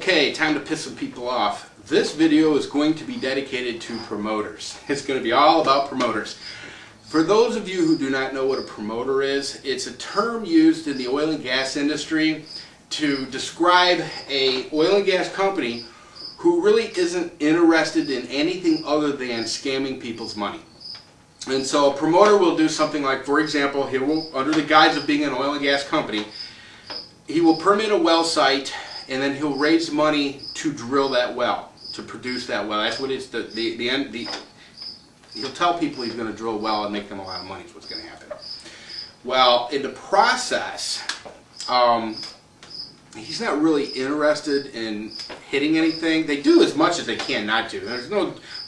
Okay, time to piss some people off. This video is going to be dedicated to promoters. It's going to be all about promoters. For those of you who do not know what a promoter is, it's a term used in the oil and gas industry to describe a oil and gas company who really isn't interested in anything other than scamming people's money. And so a promoter will do something like, for example, he will, under the guise of being an oil and gas company, he will permit a well site and then he'll raise money to drill that well, to produce that well. That's what it's he'll tell people he's going to drill a well and make them a lot of money is what's going to happen. Well, in the process, he's not really interested in hitting anything. They do as much as they can not to.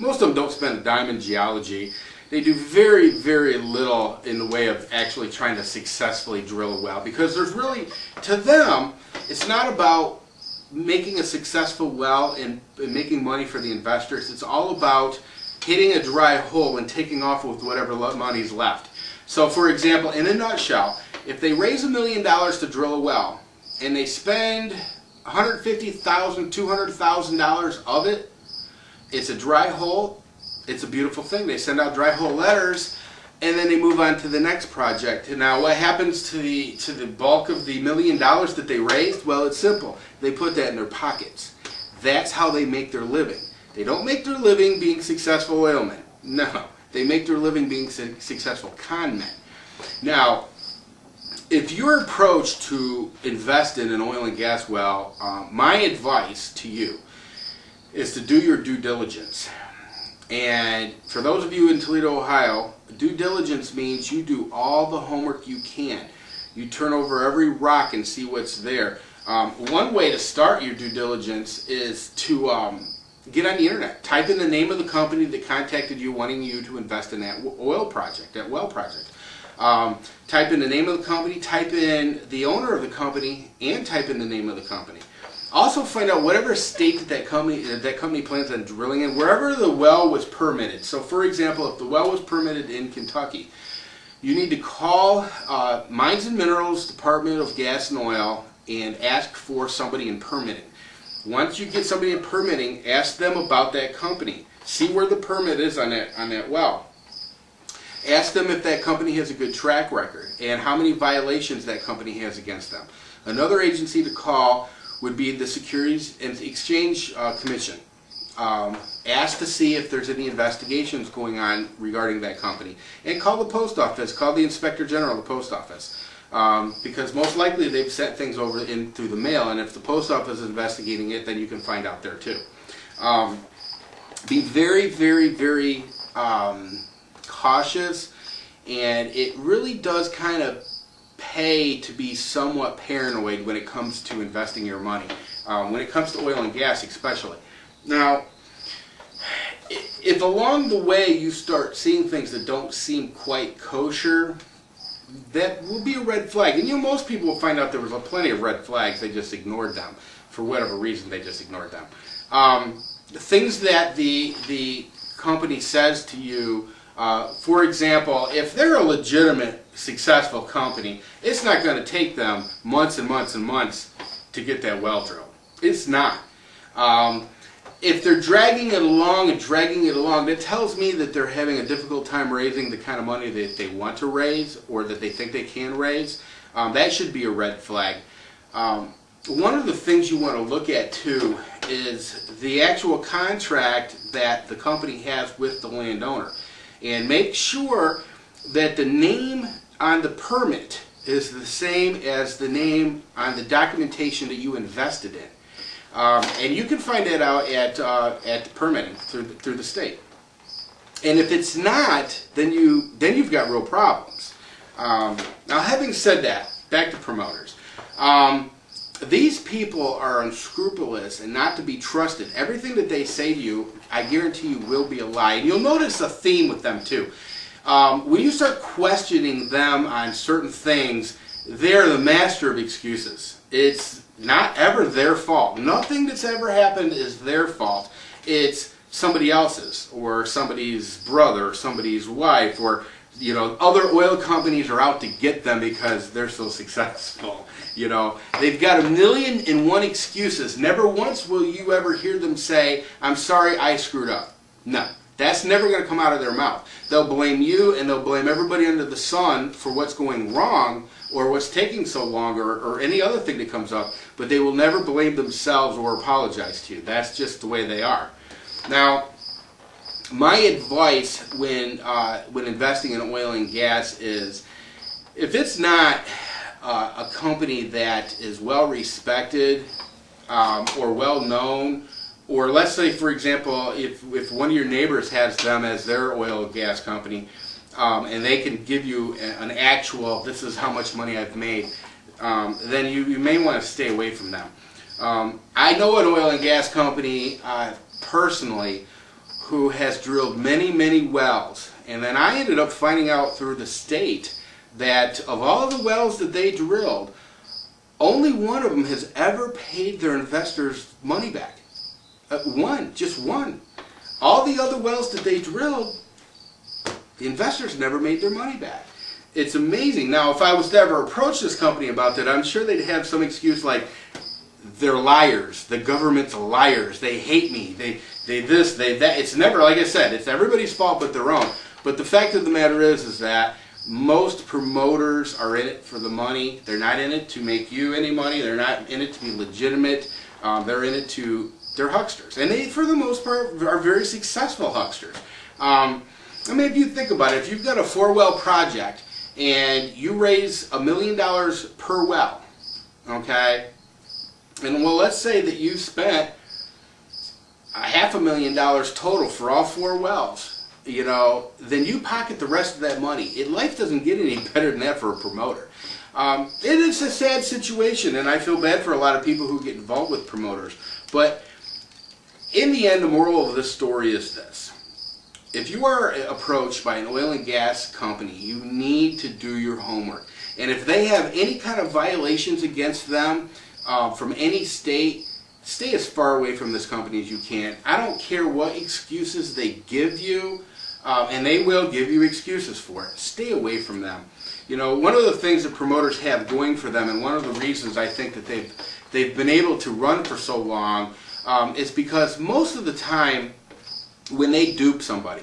Most of them don't spend a dime in geology. They do very, very little in the way of actually trying to successfully drill a well, because there's really, to them, it's not about making a successful well and making money for the investors. It's all about hitting a dry hole and taking off with whatever money's left. So, for example, in a nutshell, if they raise $1 million to drill a well and they spend $150,000, $200,000 of it, it's a dry hole. It's a beautiful thing. They send out dry hole letters and then they move on to the next project. Now, what happens to the bulk of the $1 million that they raised? Well, it's simple. They put that in their pockets. That's how they make their living. They don't make their living being successful oilmen. No. They make their living being successful con men. Now, if you're approached to invest in an oil and gas well, my advice to you is to do your due diligence. And for those of you in Toledo, Ohio, due diligence means you do all the homework you can. You turn over every rock and see what's there. One way to start your due diligence is to get on the internet. Type in the name of the company that contacted you wanting you to invest in that oil project, that well project. Type in the name of the company, type in the owner of the company, and type in the name of the company. Also find out whatever state that company plans on drilling in, wherever the well was permitted. So for example, if the well was permitted in Kentucky, you need to call Mines and Minerals Department of Gas and Oil and ask for somebody in permitting. Once you get somebody in permitting, ask them about that company. See where the permit is on that well. Ask them if that company has a good track record and how many violations that company has against them. Another agency to call would be the Securities and Exchange Commission. Ask to see if there's any investigations going on regarding that company. And call the post office, call the Inspector General of the post office. Because most likely they've sent things over in through the mail, and if the post office is investigating it, then you can find out there too. Be very, very, very cautious, and it really does kind of pay to be somewhat paranoid when it comes to investing your money, when it comes to oil and gas especially. Now, if along the way you start seeing things that don't seem quite kosher, that will be a red flag. And most people will find out there was plenty of red flags, they just ignored them. For whatever reason, they just ignored them. The things that the company says to you, for example, if they're a legitimate, successful company, it's not going to take them months and months and months to get that well drilled. It's not. If they're dragging it along, that tells me that they're having a difficult time raising the kind of money that they want to raise or that they think they can raise. That should be a red flag. One of the things you want to look at too is the actual contract that the company has with the landowner. And make sure that the name on the permit is the same as the name on the documentation that you invested in. And you can find that out at permitting through the state. And if it's not, then you've got real problems. Now, having said that, back to promoters. These people are unscrupulous and not to be trusted. Everything that they say to you, I guarantee you, will be a lie. And you'll notice a theme with them too. When you start questioning them on certain things, they're the master of excuses. It's not ever their fault. Nothing that's ever happened is their fault. It's somebody else's, or somebody's brother, or somebody's wife, or You know, other oil companies are out to get them because they're so successful. You know, they've got 1,000,001 excuses. Never once will you ever hear them say, "I'm sorry, I screwed up." No, that's never going to come out of their mouth. They'll blame you and they'll blame everybody under the sun for what's going wrong or what's taking so long or any other thing that comes up, but they will never blame themselves or apologize to you. That's just the way they are. Now, my advice when investing in oil and gas is, if it's not a company that is well respected or well known, or let's say, for example, if one of your neighbors has them as their oil and gas company, and they can give you an actual, this is how much money I've made, then you may want to stay away from them. I know an oil and gas company personally who has drilled many, many wells, and then I ended up finding out through the state that of all the wells that they drilled, only one of them has ever paid their investors money back. One, just one. All the other wells that they drilled, the investors never made their money back. It's amazing. Now, if I was to ever approach this company about that, I'm sure they'd have some excuse like, they're liars, the government's liars, they hate me, they this, they that. It's never, like I said, it's everybody's fault but their own. But the fact of the matter is that most promoters are in it for the money. They're not in it to make you any money. They're not in it to be legitimate. They're in it to, they're hucksters. And they, for the most part, are very successful hucksters. I mean, if you think about it, if you've got a 4-well project and you raise $1 million per well, okay, and well, let's say that you spent $500,000 total for all 4 wells, you know, then you pocket the rest of that money. Life doesn't get any better than that for a promoter. It is a sad situation, and I feel bad for a lot of people who get involved with promoters. But in the end, the moral of this story is this. If you are approached by an oil and gas company, you need to do your homework. And if they have any kind of violations against them from any state, stay as far away from this company as you can. I don't care what excuses they give you, and they will give you excuses for it. Stay away from them. You know, one of the things that promoters have going for them, and one of the reasons I think that they've been able to run for so long, is because most of the time when they dupe somebody,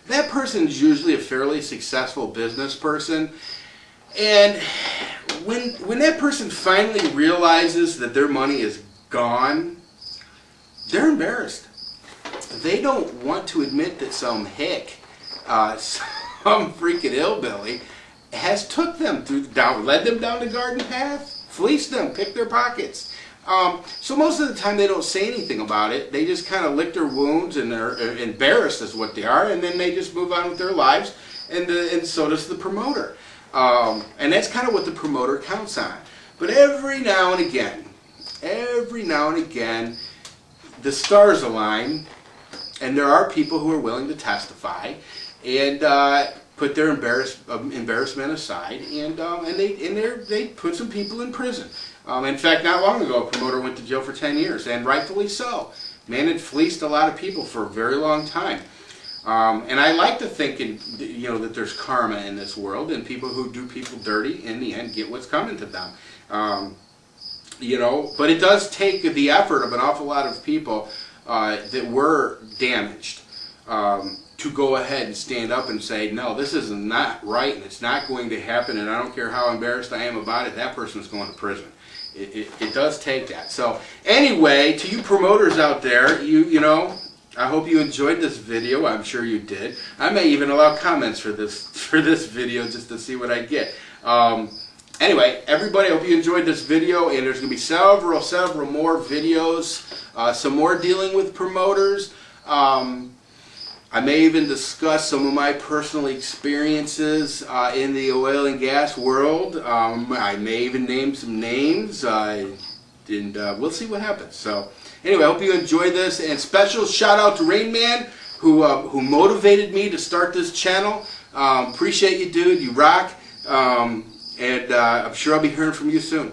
that person is usually a fairly successful business person, and when that person finally realizes that their money is gone, they're embarrassed. They don't want to admit that some hick, some freaking hillbilly, has took them led them down the garden path, fleeced them, picked their pockets. So most of the time they don't say anything about it. They just kind of lick their wounds and they're embarrassed is what they are, and then they just move on with their lives, and so does the promoter. And that's kind of what the promoter counts on. But every now and again, the stars align, and there are people who are willing to testify and put their embarrassment aside, and they put some people in prison. In fact, not long ago, a promoter went to jail for 10 years, and rightfully so. Man had fleeced a lot of people for a very long time. And I like to think, that there's karma in this world, and people who do people dirty, in the end, get what's coming to them. But it does take the effort of an awful lot of people that were damaged to go ahead and stand up and say, no, this is not right, and it's not going to happen, and I don't care how embarrassed I am about it, that person's going to prison. It does take that. So anyway, to you promoters out there, I hope you enjoyed this video. I'm sure you did. I may even allow comments for this video just to see what I get. Anyway, everybody, I hope you enjoyed this video, and there's going to be several more videos, some more dealing with promoters. I may even discuss some of my personal experiences in the oil and gas world. I may even name some names, and we'll see what happens. So anyway, I hope you enjoyed this, and special shout out to Rain Man, who motivated me to start this channel. Appreciate you, dude. You rock. And I'm sure I'll be hearing from you soon.